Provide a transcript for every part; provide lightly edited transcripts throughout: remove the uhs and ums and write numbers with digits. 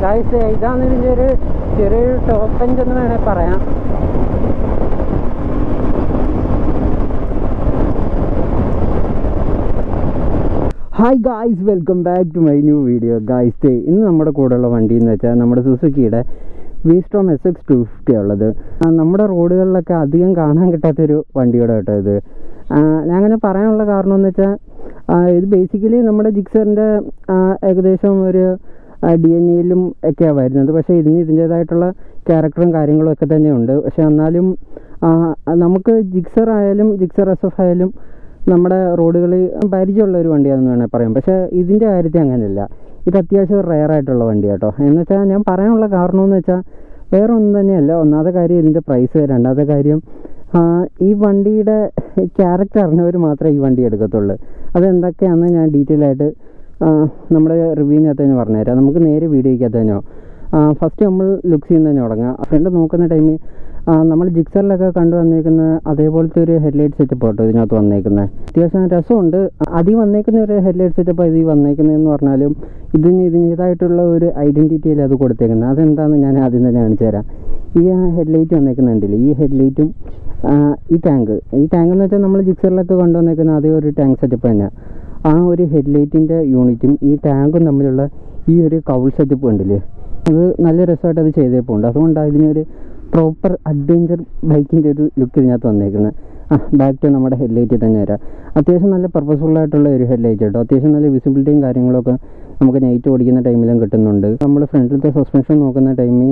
Guys ഇതാണ് ഇതിൻ്റെ ഒരു ചെറിയൊരു ടോപ്പ് എൻഡ് എന്ന് വേണേൽ പറയാം. Hi guys, welcome back to my new video. Guys ഇന്ന് നമ്മുടെ കൂടെയുള്ള വണ്ടി എന്ന് വെച്ചാൽ നമ്മുടെ സുസുക്കിയുടെ V-Strom SX250 ഉള്ളത്. നമ്മുടെ റോഡുകളിലൊക്കെ അധികം കാണാൻ കിട്ടാത്തൊരു വണ്ടിയുടെ കേട്ടോ ഇത്. ഞാൻ അങ്ങനെ പറയാനുള്ള കാരണം എന്ന് വെച്ചാൽ ഇത് ബേസിക്കലി നമ്മുടെ ജിക്സറിൻ്റെ ഏകദേശം ഒരു DNA-ലും ഒക്കെയാണ് വരുന്നത്. പക്ഷേ ഇതിൻ്റേതായിട്ടുള്ള ക്യാരക്ടറും കാര്യങ്ങളും ഒക്കെ തന്നെയുണ്ട്. പക്ഷേ എന്നാലും നമുക്ക് ജിക്സർ ആയാലും ജിക്സർ SF ആയാലും നമ്മുടെ റോഡുകളിൽ പരിചയമുള്ള ഒരു വണ്ടിയാണെന്ന് വേണമെങ്കിൽ പറയാം. പക്ഷേ ഇതിൻ്റെ കാര്യത്തിൽ അങ്ങനെയല്ല. ഇത് അത്യാവശ്യം റെയറായിട്ടുള്ള വണ്ടി കേട്ടോ. എന്ന് വെച്ചാൽ ഞാൻ പറയാനുള്ള കാരണമെന്ന് വെച്ചാൽ വേറെ ഒന്നും തന്നെയല്ല. ഒന്നാമത്തെ കാര്യം ഇതിൻ്റെ പ്രൈസ്, രണ്ടാമത്തെ കാര്യം ഈ വണ്ടിയുടെ ക്യാരക്ടർ അറിഞ്ഞവർ മാത്രമേ ഈ വണ്ടി എടുക്കത്തുള്ളൂ. അതെന്തൊക്കെയാണെന്ന് ഞാൻ ഡീറ്റെയിൽ ആയിട്ട് നമ്മുടെ റിവ്യൂവിനകത്ത് തന്നെ പറഞ്ഞുതരാം. നമുക്ക് നേരെ വീഡിയോയ്ക്കകത്ത് തന്നെയോ ഫസ്റ്റ് നമ്മൾ ലുക്സ് ചെയ്യുന്ന തന്നെ തുടങ്ങാം. ഫ്രണ്ട് നോക്കുന്ന ടൈമിൽ നമ്മൾ ജിക്സറിലൊക്കെ കണ്ടു വന്നേക്കുന്ന അതേപോലത്തെ ഒരു ഹെഡ്ലൈറ്റ് സെറ്റപ്പ് കേട്ടോ ഇതിനകത്ത് വന്നേക്കുന്നത്. അത്യാവശ്യം രസമുണ്ട്. അധികം വന്നേക്കുന്ന ഒരു ഹെഡ്ലൈറ്റ് സെറ്റപ്പ് ഇത് വന്നേക്കുന്നതെന്ന് പറഞ്ഞാലും ഇതിൻ്റേതായിട്ടുള്ള ഒരു ഐഡൻറ്റിറ്റിയിൽ അത് കൊടുത്തേക്കുന്നത്. അതെന്താണെന്ന് ഞാൻ ആദ്യം തന്നെ കാണിച്ചു തരാം. ഈ ഹെഡ്ലൈറ്റ് വന്നേക്കുന്നുണ്ടല്ലേ, ഈ ഹെഡ്ലൈറ്റും ഈ ടാങ്ക് എന്ന് വെച്ചാൽ നമ്മൾ ജിക്സറിലൊക്കെ കൊണ്ടുവന്നേക്കുന്ന അതേ ഒരു ടാങ്ക് സെറ്റപ്പ് തന്നെ. ആ ഒരു ഹെഡ്ലൈറ്റിൻ്റെ യൂണിറ്റും ഈ ടാങ്കും തമ്മിലുള്ള ഈ ഒരു കൗൾ സെറ്റപ്പ് കണ്ടില്ലേ, അത് നല്ല രസമായിട്ട് അത് ചെയ്തേപ്പുണ്ട്. അതുകൊണ്ടാണ് ഇതിനൊരു പ്രോപ്പർ അഡ്വഞ്ചർ ബൈക്കിൻ്റെ ഒരു ലുക്ക് ഇതിനകത്ത് വന്നേക്കുന്നത്. ബാക്ക് ടു നമ്മുടെ ഹെഡ്ലൈറ്റിൽ തന്നെ വരാം. അത്യാവശ്യം നല്ല പർപ്പസ്ഫുള്ളായിട്ടുള്ള ഒരു ഹെഡ്ലൈറ്റ് കേട്ടോ. അത്യാവശ്യം നല്ല വിസിബിലിറ്റിയും കാര്യങ്ങളൊക്കെ നമുക്ക് നൈറ്റ് ഓടിക്കുന്ന ടൈമിലും കിട്ടുന്നുണ്ട്. നമ്മൾ ഫ്രണ്ടിലത്തെ സസ്പെൻഷൻ നോക്കുന്ന ടൈമിൽ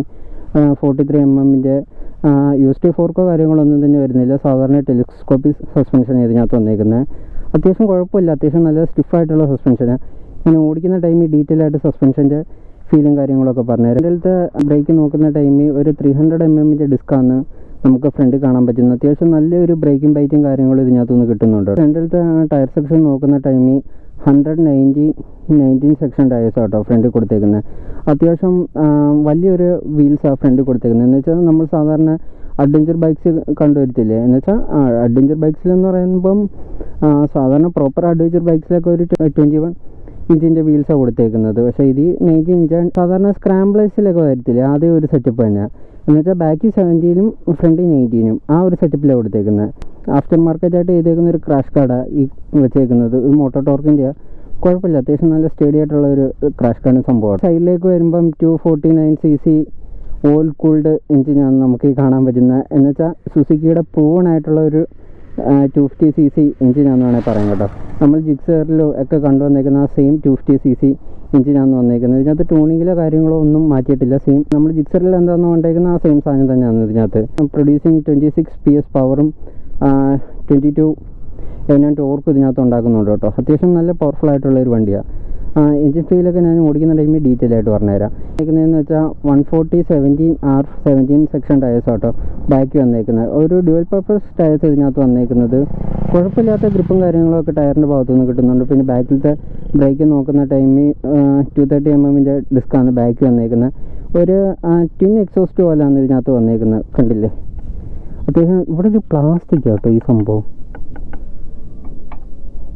43mm UST ഫോർക്കോ കാര്യങ്ങളൊന്നും തന്നെ വരുന്നില്ല. സാധാരണ ടെലിസ്കോപ്പിക് സസ്പെൻഷൻ ഇതിനകത്ത് വന്നേക്കുന്നത്. അത്യാവശ്യം കുഴപ്പമില്ല, അത്യാവശ്യം നല്ല സ്റ്റിഫായിട്ടുള്ള സസ്പെൻഷന്. ഞാൻ ഓടിക്കുന്ന ടൈമിൽ ഡീറ്റെയിൽ ആയിട്ട് സസ്പെൻഷൻ്റെ ഫീലും കാര്യങ്ങളൊക്കെ പറഞ്ഞുതരാം. രണ്ടിലത്തെ ബ്രേക്ക് നോക്കുന്ന ടൈമിൽ ഒരു 300mm ഡിസ്കാണ് നമുക്ക് ഫ്രണ്ടിൽ കാണാൻ പറ്റുന്നത്. അത്യാവശ്യം നല്ലൊരു ബ്രേക്കിംഗ് ബൈറ്റും കാര്യങ്ങളും ഇതിനകത്തുനിന്ന് കിട്ടുന്നുണ്ട്. രണ്ടിലത്തെ ടയർ സെക്ഷൻ നോക്കുന്ന ടൈമിൽ 119 സെക്ഷൻ ടയേഴ്സ് കേട്ടോ ഫ്രണ്ടിൽ കൊടുത്തേക്കുന്നത്. അത്യാവശ്യം വലിയൊരു വീൽസാണ് ഫ്രണ്ടിൽ കൊടുത്തേക്കുന്നത്. എന്ന് വെച്ചാൽ നമ്മൾ സാധാരണ അഡ്വഞ്ചർ ബൈക്സ് കണ്ടുവരത്തില്ലേ, എന്ന് വെച്ചാൽ അഡ്വഞ്ചർ ബൈക്സിലെന്ന് പറയുമ്പം സാധാരണ പ്രോപ്പർ അഡ്വഞ്ചർ ബൈക്സിലൊക്കെ ഒരു 21 ഇഞ്ചിൻ്റെ വീൽസാണ് കൊടുത്തേക്കുന്നത്. പക്ഷേ ഇത് 19 ഇഞ്ചാണ്. സാധാരണ സ്ക്രാംബ്ലേഴ്സിലൊക്കെ വരത്തില്ലേ, അതേ ഒരു സെറ്റപ്പ് തന്നെ. എന്ന് വെച്ചാൽ ബാക്കിൽ 17-നും ഫ്രണ്ടിൽ 19-നും ആ ഒരു സെറ്റപ്പിലാണ് കൊടുത്തേക്കുന്നത്. ആഫ്റ്റർ മാർക്കറ്റായിട്ട് ചെയ്തേക്കുന്ന ഒരു ക്രാഷ് കാർഡാണ് ഈ വെച്ചേക്കുന്നത്. ഇത് മോട്ടോ ടോർക്കിൻ്റെ കുഴപ്പമില്ല, അത്യാവശ്യം നല്ല സ്റ്റഡി ആയിട്ടുള്ള ഒരു ക്രാഷ് കാർഡ് സംഭവമാണ്. സൈഡിലേക്ക് വരുമ്പം 249cc ഓയിൽ കൂൾഡ് എഞ്ചിനാണ് നമുക്ക് ഈ കാണാൻ പറ്റുന്നത്. എന്ന് വെച്ചാൽ സുസുക്കിയുടെ പ്രൂവൺ ആയിട്ടുള്ള ഒരു 250cc എഞ്ചിനാണെന്ന് വേണമെങ്കിൽ പറയാം കേട്ടോ. നമ്മൾ ജിക്സറിലോ ഒക്കെ കണ്ടുവന്നേക്കുന്ന ആ സെയിം 250cc എഞ്ചിനാണെന്ന് വന്നേക്കുന്നത്. ഇതിനകത്ത് ട്യൂണിങ്ങിലോ കാര്യങ്ങളോ ഒന്നും മാറ്റിയിട്ടില്ല. സെയിം നമ്മൾ ജിക്സറിൽ എന്താണെന്ന് കൊണ്ടേക്കുന്ന ആ സെയിം സാധനം തന്നെയാണ് ഇതിനകത്ത്. പ്രൊഡ്യൂസിങ് 26 PS പവറും 22 N ടോർക്ക് ഇതിനകത്ത് ഉണ്ടാക്കുന്നുണ്ട് കേട്ടോ. അത്യാവശ്യം നല്ല പവർഫുൾ ആയിട്ടുള്ള ഒരു വണ്ടിയാണ്. എഞ്ചിൻ ഫീലൊക്കെ ഞാൻ ഓടിക്കുന്ന ടൈമിൽ ഡീറ്റെയിൽ ആയിട്ട് പറഞ്ഞുതരാം. വന്നേക്കുന്നതെന്ന് വെച്ചാൽ 140/17 സെക്ഷൻ ടയേഴ്സ് കേട്ടോ ബാക്കി വന്നേക്കുന്നത്. ഒരു ഡ്യുവൽ പർപ്പസ് ടയേഴ്സ് ഇതിനകത്ത് വന്നേക്കുന്നത്. കുഴപ്പമില്ലാത്ത ഗ്രിപ്പും കാര്യങ്ങളൊക്കെ ടയറിൻ്റെ ഭാഗത്തുനിന്ന് കിട്ടുന്നുണ്ട്. പിന്നെ ബാക്കിലത്തെ ബ്രേക്ക് നോക്കുന്ന ടൈമിൽ 230mm ഡിസ്കാണ് ബാക്കി വന്നേക്കുന്നത്. ഒരു ട്വിൻ എക്സോസ്റ്റ് പോലെയാണ് ഇതിനകത്ത് വന്നേക്കുന്നത്. കണ്ടില്ലേ, അത്യാവശ്യം ഇവിടെ ഒരു പ്ലാസ്റ്റിക് കേട്ടോ ഈ സംഭവം.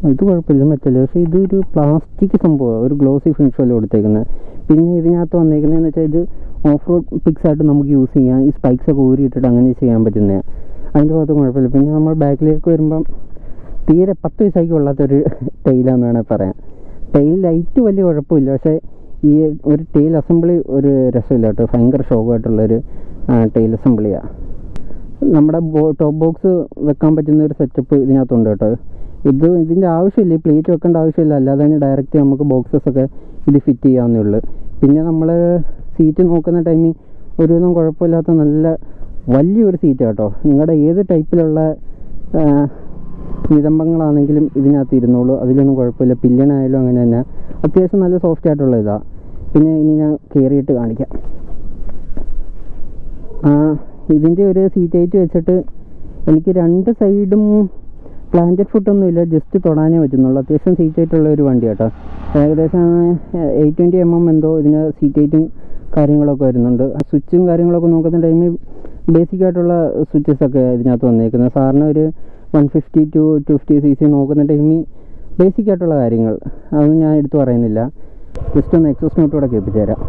ഇത് കുഴപ്പമില്ല, മെറ്റല്. പക്ഷേ ഇതൊരു പ്ലാസ്റ്റിക് സംഭവമാണ്, ഒരു ഗ്ലോസി ഫിനിഷ് പോലെ കൊടുത്തേക്കുന്നത്. പിന്നെ ഇതിനകത്ത് വന്നേക്കുന്നതെന്ന് വെച്ചാൽ ഇത് ഓഫ് റോഡ് പിക്സ് ആയിട്ട് നമുക്ക് യൂസ് ചെയ്യാം. ഈ സ്പൈക്സൊക്കെ ഊരിയിട്ടിട്ട് അങ്ങനെ ചെയ്യാൻ പറ്റുന്നതാണ്. അതിൻ്റെ ഭാഗത്ത് കുഴപ്പമില്ല. പിന്നെ നമ്മൾ ബാക്കിലേക്ക് വരുമ്പം തീരെ 10 പൈസയ്ക്ക് കൊള്ളാത്തൊരു ടെയിലാന്ന് വേണമെങ്കിൽ പറയാം. ടെയിൽ ലൈറ്റ് വലിയ കുഴപ്പമില്ല, പക്ഷേ ഈ ഒരു ടെയിൽ അസംബ്ലി ഒരു രസമില്ല കേട്ടോ. ഭയങ്കര ഷോക്കായിട്ടുള്ളൊരു ടെയിൽ അസംബ്ലിയാണ്. നമ്മുടെ ടോപ്പ് ബോക്സ് വെക്കാൻ പറ്റുന്ന ഒരു സെറ്റപ്പ് ഇതിനകത്തുണ്ട് കേട്ടോ. ഇതിൻ്റെ ആവശ്യമില്ല, ഈ പ്ലേറ്റ് വെക്കേണ്ട ആവശ്യമില്ല. അല്ലാതെ തന്നെ ഡയറക്റ്റ് നമുക്ക് ബോക്സസൊക്കെ ഇത് ഫിറ്റ് ചെയ്യാവുന്നേ ഉള്ളൂ. പിന്നെ നമ്മൾ സീറ്റ് നോക്കുന്ന ടൈമിൽ ഒരുവിധം കുഴപ്പമില്ലാത്ത നല്ല വലിയൊരു സീറ്റ് കേട്ടോ. നിങ്ങളുടെ ഏത് ടൈപ്പിലുള്ള നിതംബങ്ങളാണെങ്കിലും ഇതിനകത്ത് ഇരുന്നോളൂ, അതിലൊന്നും കുഴപ്പമില്ല. പില്ലിയനായാലും അങ്ങനെ തന്നെ അത്യാവശ്യം നല്ല സോഫ്റ്റ് ആയിട്ടുള്ള ഇതാണ്. പിന്നെ ഇനി ഞാൻ കയറിയിട്ട് കാണിക്കാം. ഇതിൻ്റെ ഒരു സീറ്റ് ഹൈറ്റ് വെച്ചിട്ട് എനിക്ക് 2 സൈഡും പ്ലാന്റഡ് ഫുട്ടൊന്നുമില്ല, ജസ്റ്റ് തൊടാനേ പറ്റുന്നുള്ളൂ. അത്യാവശ്യം സീറ്റ് ഹൈറ്റുള്ള ഒരു വണ്ടി കേട്ടോ. ഏകദേശം 820mm എന്തോ ഇതിന് സീറ്റ് ഹൈറ്റും കാര്യങ്ങളൊക്കെ വരുന്നുണ്ട്. സ്വിച്ചും കാര്യങ്ങളൊക്കെ നോക്കുന്ന ടൈമിൽ ബേസിക് ആയിട്ടുള്ള സ്വിച്ചസൊക്കെ ഇതിനകത്ത് വന്നേക്കുന്നത്. സാറിന് ഒരു 150 to 250cc നോക്കുന്ന ടൈമിൽ ബേസിക് ആയിട്ടുള്ള കാര്യങ്ങൾ അതൊന്നും ഞാൻ എടുത്തു പറയുന്നില്ല. ജസ്റ്റ് ഒന്ന് എക്സോസ്റ്റ് നോട്ട് കൂടെ കേൾപ്പിച്ചു തരാം.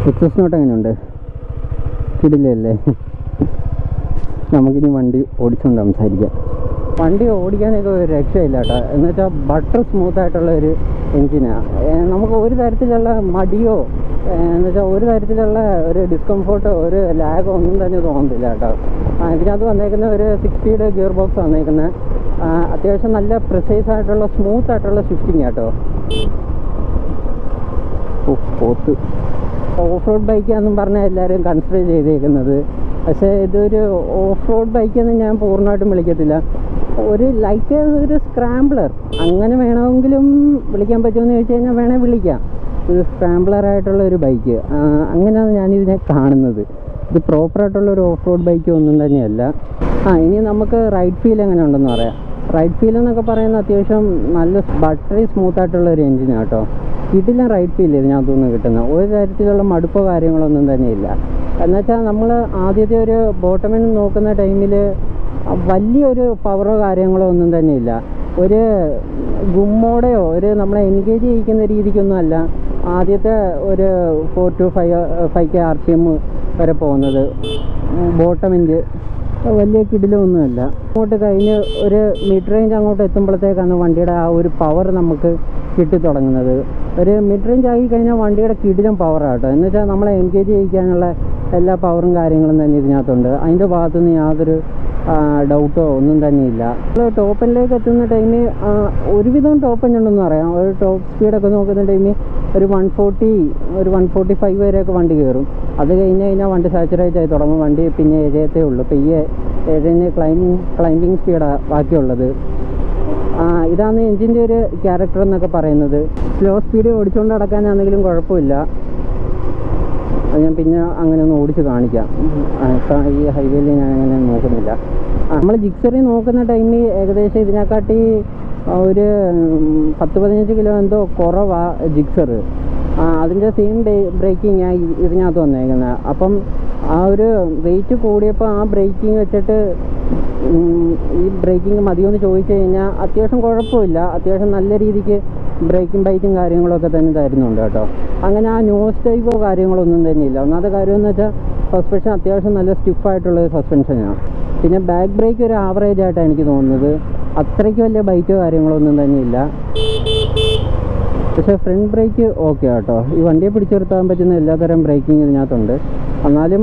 എക്സസ് നോട്ട് എങ്ങനെയുണ്ട്? കിടിലല്ലേ? നമുക്കിനി വണ്ടി ഓടിച്ചുകൊണ്ട് സംസാരിക്കാം. വണ്ടി ഓടിക്കാനൊക്കെ ഒരു രക്ഷയില്ല കേട്ടോ. എന്ന് വെച്ചാൽ ബട്ടർ സ്മൂത്തായിട്ടുള്ള ഒരു എൻജിനാണ്. നമുക്ക് ഒരു തരത്തിലുള്ള മടിയോ എന്ന് വെച്ചാൽ ഒരു തരത്തിലുള്ള ഒരു ഡിസ്കംഫോർട്ടോ ഒരു ലാഗോ ഒന്നും തന്നെ തോന്നുന്നില്ല കേട്ടോ. ഇതിനകത്ത് വന്നേക്കുന്ന ഒരു 6 സ്പീഡ് ഗിയർ ബോക്സ് വന്നേക്കുന്നത്. അത്യാവശ്യം നല്ല പ്രിസൈസ് ആയിട്ടുള്ള സ്മൂത്ത് ആയിട്ടുള്ള ഷിഫ്റ്റിംഗ് കേട്ടോ. പോത്ത് ഓഫ് റോഡ് ബൈക്കാണെന്നും പറഞ്ഞാൽ എല്ലാവരും കൺസിഡർ ചെയ്തേക്കുന്നത്. പക്ഷേ ഇതൊരു ഓഫ് റോഡ് ബൈക്കെന്ന് ഞാൻ പൂർണ്ണമായിട്ടും വിളിക്കത്തില്ല. ഒരു ലൈക്ക് ഒരു സ്ക്രാംബ്ലർ അങ്ങനെ വേണമെങ്കിലും വിളിക്കാൻ പറ്റുമെന്ന് ചോദിച്ചു കഴിഞ്ഞാൽ വേണേൽ വിളിക്കാം. ഒരു സ്ക്രാംബ്ലറായിട്ടുള്ള ഒരു ബൈക്ക് അങ്ങനെയാണ് ഞാനിതിനെ കാണുന്നത്. ഇത് പ്രോപ്പറായിട്ടുള്ള ഒരു ഓഫ് റോഡ് ബൈക്ക് ഒന്നും തന്നെയല്ല. ഇനി നമുക്ക് റൈഡ് ഫീൽ എങ്ങനെ ഉണ്ടെന്ന് പറയാം. റൈഡ് ഫീൽ എന്നൊക്കെ പറയുന്നത് അത്യാവശ്യം നല്ല ബട്ടറി സ്മൂത്തായിട്ടുള്ള ഒരു എൻജിനാണ് കേട്ടോ. ഇതില്ല റൈഡ് ഫീൽ ഇതിനകത്തൊന്നും കിട്ടുന്നത് ഒരു തരത്തിലുള്ള മടുപ്പോ കാര്യങ്ങളൊന്നും തന്നെയില്ല. എന്നുവെച്ചാൽ നമ്മൾ ആദ്യത്തെ ഒരു ബോട്ടമിൽ നോക്കുന്ന ടൈമിൽ വലിയൊരു പവറോ കാര്യങ്ങളോ ഒന്നും തന്നെയില്ല. ഒരു ഗുമ്മോടെയോ ഒരു നമ്മളെ എൻഗേജ് ചെയ്യിക്കുന്ന രീതിക്കൊന്നും അല്ല ആദ്യത്തെ ഒരു 4 to 5 RPM വരെ പോകുന്നത്. ബോട്ടമിൻ്റെ വലിയ കിടിലൊന്നുമല്ല. അങ്ങോട്ട് കഴിഞ്ഞ് ഒരു മിഡ് റേഞ്ച് അങ്ങോട്ട് എത്തുമ്പോഴത്തേക്കാണ് വണ്ടിയുടെ ആ ഒരു പവർ നമുക്ക് കിട്ടി തുടങ്ങുന്നത്. ഒരു മിഡ് റേഞ്ച് ആയി കഴിഞ്ഞാൽ വണ്ടിയുടെ കിടിലം പവറാട്ടോ. എന്ന് വെച്ചാൽ നമ്മളെ എൻഗേജ് ചെയ്യിക്കാനുള്ള എല്ലാ പവറും കാര്യങ്ങളും തന്നെ ഇതിനകത്തുണ്ട്. അതിൻ്റെ ഭാഗത്തുനിന്ന് യാതൊരു ഡൗട്ടോ ഒന്നും തന്നെയില്ല. നമ്മൾ ടോപ്പനിലേക്ക് എത്തുന്ന ടൈമിൽ ഒരുവിധം ടോപ്പ് ഉണ്ടെന്ന് പറയാം. ഒരു ടോപ്പ് സ്പീഡൊക്കെ നോക്കുന്ന ടൈമിൽ ഒരു 140 ഒരു 145 വരെയൊക്കെ വണ്ടി കയറും. അത് കഴിഞ്ഞ് കഴിഞ്ഞാൽ വണ്ടി സാച്ചുറേറ്റ് ആയി തുടങ്ങും. വണ്ടി പിന്നെ എഴുതത്തേ ഉള്ളൂ. ഇപ്പോൾ എഴുതിന് ക്ലൈംബിങ് സ്പീഡാണ് ബാക്കിയുള്ളത്. ഇതാണ് എൻജിൻ്റെ ഒരു ക്യാരക്ടർ എന്നൊക്കെ പറയുന്നത്. സ്ലോ സ്പീഡ് ഓടിച്ചുകൊണ്ട് നടക്കാനാണെങ്കിലും കുഴപ്പമില്ല. അത് ഞാൻ പിന്നെ അങ്ങനെ ഒന്ന് ഓടിച്ച് കാണിക്കാം. ഇപ്പം ഈ ഹൈവേയിൽ ഞാൻ അങ്ങനെ നോക്കുന്നില്ല. നമ്മൾ ജിക്സറി നോക്കുന്ന ടൈമിൽ ഏകദേശം ഇതിനെക്കാട്ടി ഒരു 10-15 കിലോ എന്തോ കുറവാണ് ജിക്സർ. അതിൻ്റെ സെയിം ബ്രേക്കിംഗ് ഞാൻ ഇതിനകത്ത് വന്നേക്കുന്നത്. അപ്പം ആ ഒരു വെയിറ്റ് കൂടിയപ്പോൾ ആ ബ്രേക്കിംഗ് വെച്ചിട്ട് ഈ ബ്രേക്കിംഗ് മതിയോന്ന് ചോദിച്ചു കഴിഞ്ഞാൽ അത്യാവശ്യം കുഴപ്പമില്ല. അത്യാവശ്യം നല്ല രീതിക്ക് ബ്രേക്കിംഗ് ബൈറ്റും കാര്യങ്ങളൊക്കെ തന്നെ തരുന്നുണ്ട് കേട്ടോ. അങ്ങനെ ആ നോസ് ടൈപ്പോ കാര്യങ്ങളൊന്നും തന്നെയില്ല. ഒന്നാമത്തെ കാര്യം എന്ന് വെച്ചാൽ സസ്പെൻഷൻ അത്യാവശ്യം നല്ല സ്റ്റിഫായിട്ടുള്ളൊരു സസ്പെൻഷനാണ്. പിന്നെ ബാക്ക് ബ്രേക്ക് ഒരു ആവറേജ് ആയിട്ടാണ് എനിക്ക് തോന്നുന്നത്. അത്രയ്ക്ക് വലിയ ബൈറ്റോ കാര്യങ്ങളൊന്നും തന്നെയില്ല. പക്ഷേ ഫ്രണ്ട് ബ്രേക്ക് ഓക്കെ കേട്ടോ. ഈ വണ്ടിയെ പിടിച്ചു നിർത്താൻ പറ്റുന്ന എല്ലാത്തരം ബ്രേക്കിംഗ് ഇതിനകത്തുണ്ട്. എന്നാലും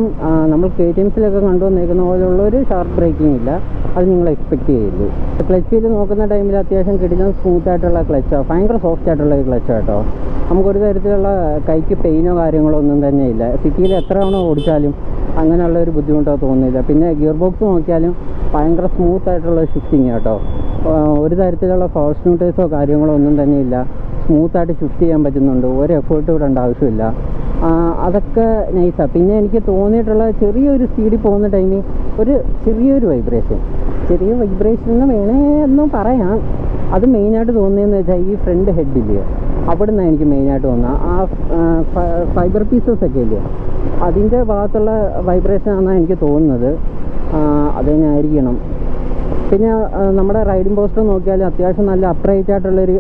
നമ്മൾ KTMസിലൊക്കെ കണ്ടുവന്നേക്കുന്ന പോലെയുള്ളൊരു ഷാർപ്പ് ബ്രേക്കിംഗ് ഇല്ല. അത് നിങ്ങൾ എക്സ്പെക്റ്റ് ചെയ്യില്ല. ക്ലച്ച് ഫീൽ നോക്കുന്ന ടൈമിൽ അത്യാവശ്യം കിടിലം സ്മൂത്തായിട്ടുള്ള ക്ലച്ചാണ്. ഭയങ്കര സോഫ്റ്റ് ആയിട്ടുള്ള ഒരു ക്ലച്ച് കേട്ടോ. നമുക്കൊരു തരത്തിലുള്ള കൈക്ക് പെയിനോ കാര്യങ്ങളോ ഒന്നും തന്നെയില്ല. സിറ്റിയിൽ എത്ര തവണ ഓടിച്ചാലും അങ്ങനെയുള്ള ഒരു ബുദ്ധിമുട്ടോ തോന്നുന്നില്ല. പിന്നെ ഗിയർ ബോക്സ് നോക്കിയാലും ഭയങ്കര സ്മൂത്തായിട്ടുള്ള ഷിഫ്റ്റിങ് കേട്ടോ. ഒരു തരത്തിലുള്ള ഫോൾസ് ന്യൂട്ടേഴ്സോ കാര്യങ്ങളോ ഒന്നും തന്നെയില്ല. സ്മൂത്തായിട്ട് ഷിഫ്റ്റ് ചെയ്യാൻ പറ്റുന്നുണ്ട്. ഒരു എഫേർട്ട് വിടേണ്ട ആവശ്യമില്ല. അതൊക്കെ നൈസാണ്. പിന്നെ എനിക്ക് തോന്നിയിട്ടുള്ള ചെറിയൊരു സ്പീഡിൽ പോകുന്ന ടൈമിൽ ഒരു ചെറിയൊരു വൈബ്രേഷൻ എന്ന് വേണേ എന്നും പറയാം. അത് മെയിനായിട്ട് തോന്നിയെന്ന് വെച്ചാൽ ഈ ഫ്രണ്ട് ഹെഡിൽ അവിടെ നിന്നാണ് എനിക്ക് മെയിനായിട്ട് തോന്നുന്നത്. ആ ഫൈബർ പീസസ് ഒക്കെ ഇല്ലേ, അതിൻ്റെ ഭാഗത്തുള്ള വൈബ്രേഷൻ ആണെന്നാണ് എനിക്ക് തോന്നുന്നത്. അത് തന്നെ ആയിരിക്കണം. പിന്നെ നമ്മുടെ റൈഡിംഗ് പോസ്റ്റർ നോക്കിയാൽ അത്യാവശ്യം നല്ല അപ്രൈറ്റ് ആയിട്ടുള്ളൊരു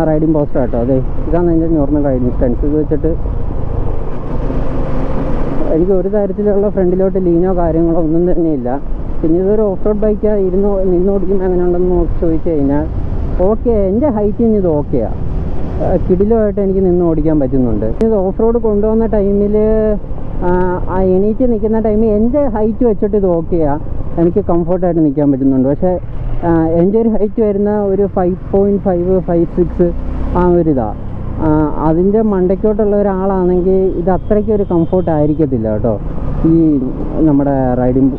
റൈഡിംഗ് പോസ്റ്റർ കേട്ടോ. അതെ, ഇതാണ് എൻ്റെ നോർമൽ റൈഡിംഗ് സ്റ്റൻസ്. ഇത് വെച്ചിട്ട് എനിക്ക് ഒരു തരത്തിലുള്ള ഫ്രണ്ടിലോട്ട് ലീനോ കാര്യങ്ങളോ ഒന്നും തന്നെയില്ല. പിന്നെ ഇതൊരു ഓഫ് റോഡ് ബൈക്കാണ്. നിന്നോടിക്കുമ്പോൾ എങ്ങനെ ഉണ്ടെന്ന് ചോദിച്ചു കഴിഞ്ഞാൽ ഓക്കെ, എൻ്റെ ഹൈറ്റിന് ഇത് ഓക്കെയാണ്. കിടിലുമായിട്ട് എനിക്ക് നിന്ന് ഓടിക്കാൻ പറ്റുന്നുണ്ട്. ഇത് ഓഫ് റോഡ് കൊണ്ടുപോകുന്ന ടൈമിൽ എണീറ്റ് നിൽക്കുന്ന ടൈമിൽ എൻ്റെ ഹൈറ്റ് വെച്ചിട്ട് ഇത് ഓക്കെയാണ്. എനിക്ക് കംഫർട്ടായിട്ട് നിൽക്കാൻ പറ്റുന്നുണ്ട്. പക്ഷേ എൻ്റെ ഒരു ഹൈറ്റ് വരുന്ന ഒരു 5.5 5.6 ആ ഒരിതാണ്. അതിൻ്റെ മണ്ടയ്ക്കോട്ടുള്ള ഒരാളാണെങ്കിൽ ഇത് അത്രയ്ക്കൊരു കംഫർട്ട് ആയിരിക്കത്തില്ല കേട്ടോ. ഈ നമ്മുടെ റൈഡിങ്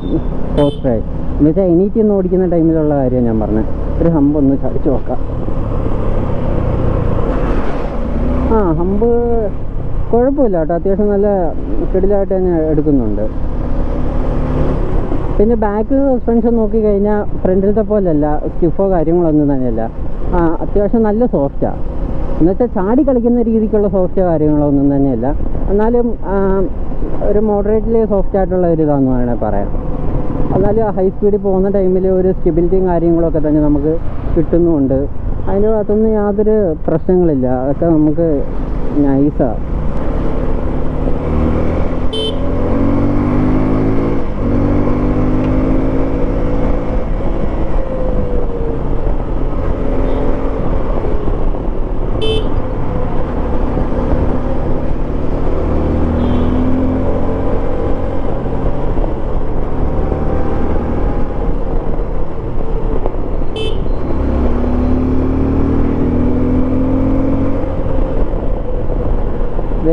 പോസ്റ്റർ എന്ന് വെച്ചാൽ എണീറ്റ് നിന്ന് ഓടിക്കുന്ന ടൈമിലുള്ള കാര്യം ഞാൻ പറഞ്ഞത്. ഒരു ഹമ്പ് ഒന്ന് ചടിച്ചു നോക്കാം. ഹമ്പ് കുഴപ്പമില്ല കേട്ടോ. അത്യാവശ്യം നല്ല കിടിലായിട്ട് തന്നെ എടുക്കുന്നുണ്ട്. പിന്നെ ബാക്കിൽ സസ്പെൻഷൻ നോക്കിക്കഴിഞ്ഞാൽ ഫ്രണ്ടിലത്തെ പോലെയല്ല, സ്റ്റിഫോ കാര്യങ്ങളൊന്നും തന്നെയല്ല. അത്യാവശ്യം നല്ല സോഫ്റ്റാണ്. എന്നുവെച്ചാൽ ചാടി കളിക്കുന്ന രീതിക്കുള്ള സോഫ്റ്റ് കാര്യങ്ങളൊന്നും തന്നെയല്ല. എന്നാലും ഒരു മോഡറേറ്റ്ലി സോഫ്റ്റ് ആയിട്ടുള്ള ഒരു ഇതാണെന്ന് വേണമെങ്കിൽ പറയാം. എന്നാലും ഹൈ സ്പീഡിൽ പോകുന്ന ടൈമിൽ ഒരു സ്റ്റെബിലിറ്റിയും കാര്യങ്ങളൊക്കെ തന്നെ നമുക്ക് കിട്ടുന്നുമുണ്ട്. അതിൻ്റെ ഭാഗത്തൊന്നും യാതൊരു പ്രശ്നങ്ങളില്ല. അതൊക്കെ നമുക്ക് നൈസാണ്.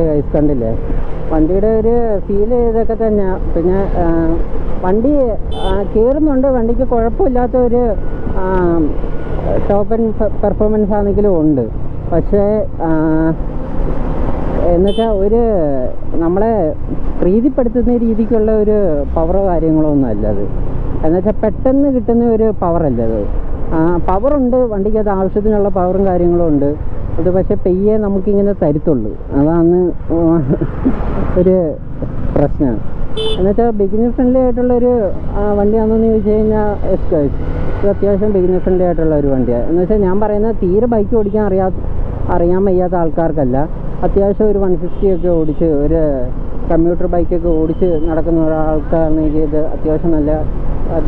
ഗൈസ് കണ്ടില്ലേ, വണ്ടിയുടെ ഒരു ഫീൽ ചെയ്തൊക്കെ തന്നെയാണ്. പിന്നെ വണ്ടി കയറുന്നുണ്ട്, വണ്ടിക്ക് കുഴപ്പമില്ലാത്ത ഒരു ടോപ്പ് ആൻഡ് പെർഫോമൻസ് ആണെങ്കിലും ഉണ്ട്. പക്ഷേ എന്നുവെച്ചാൽ ഒരു നമ്മളെ പ്രീതിപ്പെടുത്തുന്ന രീതിക്കുള്ള ഒരു പവറോ കാര്യങ്ങളോ ഒന്നും അല്ല അത്. എന്നുവെച്ചാൽ പെട്ടെന്ന് കിട്ടുന്ന ഒരു പവറല്ല അത്. പവറുണ്ട് വണ്ടിക്ക്, അത് ആവശ്യത്തിനുള്ള പവറും കാര്യങ്ങളും ഉണ്ട്. അത് പക്ഷേ പെയ്യെ നമുക്കിങ്ങനെ തരുത്തുള്ളൂ, അതാണ് ഒരു പ്രശ്നം. എന്നുവെച്ചാൽ ബിഗിനർ ഫ്രണ്ട്ലി ആയിട്ടുള്ളൊരു വണ്ടിയാണെന്ന് ചോദിച്ചു കഴിഞ്ഞാൽ ഇത് അത്യാവശ്യം ബിഗിനർ ഫ്രണ്ട്ലി ആയിട്ടുള്ള ഒരു വണ്ടിയാണ്. എന്ന് വെച്ചാൽ ഞാൻ പറയുന്നത് തീരെ ബൈക്ക് ഓടിക്കാൻ അറിയാൻ വയ്യാത്ത ആൾക്കാർക്കല്ല. അത്യാവശ്യം ഒരു 150 ഒക്കെ ഓടിച്ച് ഒരു കമ്മ്യൂട്ടർ ബൈക്കൊക്കെ ഓടിച്ച് നടക്കുന്ന ഒരാൾക്കാണെങ്കിൽ ഇത് അത്യാവശ്യം നല്ല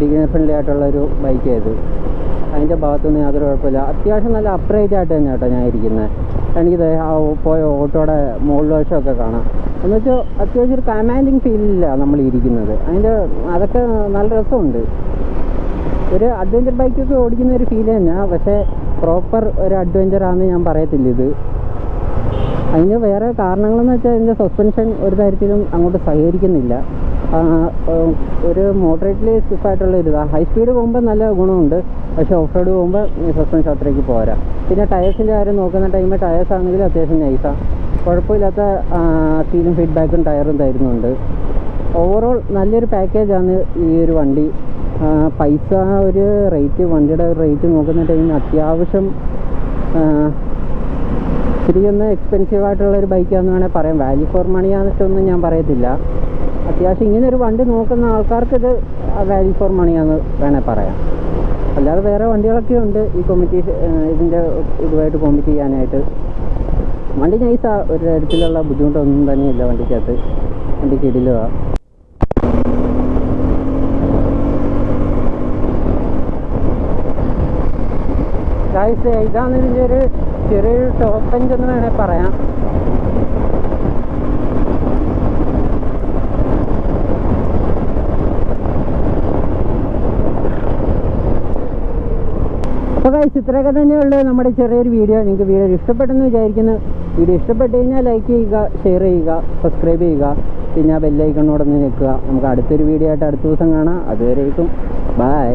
ബിഗിനർ ഫ്രണ്ട്ലി ആയിട്ടുള്ളൊരു ബൈക്കായത്. അതിൻ്റെ ഭാഗത്തൊന്നും യാതൊരു കുഴപ്പമില്ല. അത്യാവശ്യം നല്ല അപ്രൈറ്റ് ആയിട്ട് തന്നെ കേട്ടോ ഞാൻ ഇരിക്കുന്നത്. എനിക്കിത് പോയ ഓട്ടോയുടെ മുകളിൽ വശമൊക്കെ കാണാം. എന്ന് വെച്ചാൽ അത്യാവശ്യം ഒരു കമാൻഡിങ് ഫീലില്ല നമ്മൾ ഇരിക്കുന്നത്. അതൊക്കെ നല്ല രസമുണ്ട്. ഒരു അഡ്വഞ്ചർ ബൈക്കൊക്കെ ഓടിക്കുന്ന ഒരു ഫീൽ തന്നെയാണ്. പക്ഷേ പ്രോപ്പർ ഒരു അഡ്വഞ്ചറാണെന്ന് ഞാൻ പറയത്തില്ല ഇത്. അതിന് വേറെ കാരണങ്ങളെന്ന് വെച്ചാൽ ഇതിൻ്റെ സസ്പെൻഷൻ ഒരു തരത്തിലും അങ്ങോട്ട് സഹകരിക്കുന്നില്ല. ഒരു മോഡറേറ്റ്ലി സ്റ്റിഫായിട്ടുള്ള ഇതാണ്. ഹൈ സ്പീഡ് പോകുമ്പോൾ നല്ല ഗുണമുണ്ട്, പക്ഷേ ഓഫ് റോഡ് പോകുമ്പോൾ സസ്പെൻഷൻ അത്രയ്ക്ക് പോരാ. പിന്നെ ടയേഴ്സിൻ്റെ കാര്യം നോക്കുന്ന ടൈമിൽ ടയേഴ്സ് ആണെങ്കിലും അത്യാവശ്യം നൈസാണ്, കുഴപ്പമില്ലാത്ത സീലും ഫീഡ്ബാക്കും ടയറും തരുന്നുണ്ട്. ഓവറോൾ നല്ലൊരു പാക്കേജാണ് ഈ ഒരു വണ്ടി. പൈസ ഒരു റേറ്റ്, വണ്ടിയുടെ റേറ്റ് നോക്കുന്ന ടൈമിൽ അത്യാവശ്യം ശരിയൊന്ന് എക്സ്പെൻസീവ് ആയിട്ടുള്ളൊരു ബൈക്കാണെന്ന് വേണേൽ പറയാം. വാല്യൂ ഫോർ മണി ആണെന്നൊന്നും ഞാൻ പറയത്തില്ല. അത്യാവശ്യം ഇങ്ങനൊരു വണ്ടി നോക്കുന്ന ആൾക്കാർക്കിത് വാല്യൂ ഫോർ മണിയാണെന്ന് വേണേൽ പറയാം. അല്ലാതെ വേറെ വണ്ടികളൊക്കെ ഉണ്ട് ഈ ഇതിൻ്റെ ഇതുമായിട്ട് കോമ്പറ്റ് ചെയ്യാനായിട്ട്. വണ്ടി നൈസാണ്, ഒരു തരത്തിലുള്ള ബുദ്ധിമുട്ടൊന്നും തന്നെയില്ല വണ്ടിക്കകത്ത്. വണ്ടിക്ക് ഇടിലുവാ. ഇതാണ് ഇതിൻ്റെ ഒരു ചെറിയൊരു ടോപ്പ് എൻഡ് എന്ന് വേണേൽ പറയാം. അപ്പോൾ ഗൈസ് ഇത്രയൊക്കെ തന്നെയുള്ളൂ നമ്മുടെ ചെറിയൊരു വീഡിയോ. നിങ്ങൾക്ക് വീഡിയോ ഇഷ്ടപ്പെട്ടെന്ന് വിചാരിക്കുന്നു. വീഡിയോ ഇഷ്ടപ്പെട്ട് കഴിഞ്ഞാൽ ലൈക്ക് ചെയ്യുക, ഷെയർ ചെയ്യുക, സബ്സ്ക്രൈബ് ചെയ്യുക, പിന്നെ ആ ബെല്ലൈക്കണോടൊന്ന് നിൽക്കുക. നമുക്ക് അടുത്തൊരു വീഡിയോ ആയിട്ട് അടുത്ത ദിവസം കാണാം. അതുവരേക്കും ബൈ.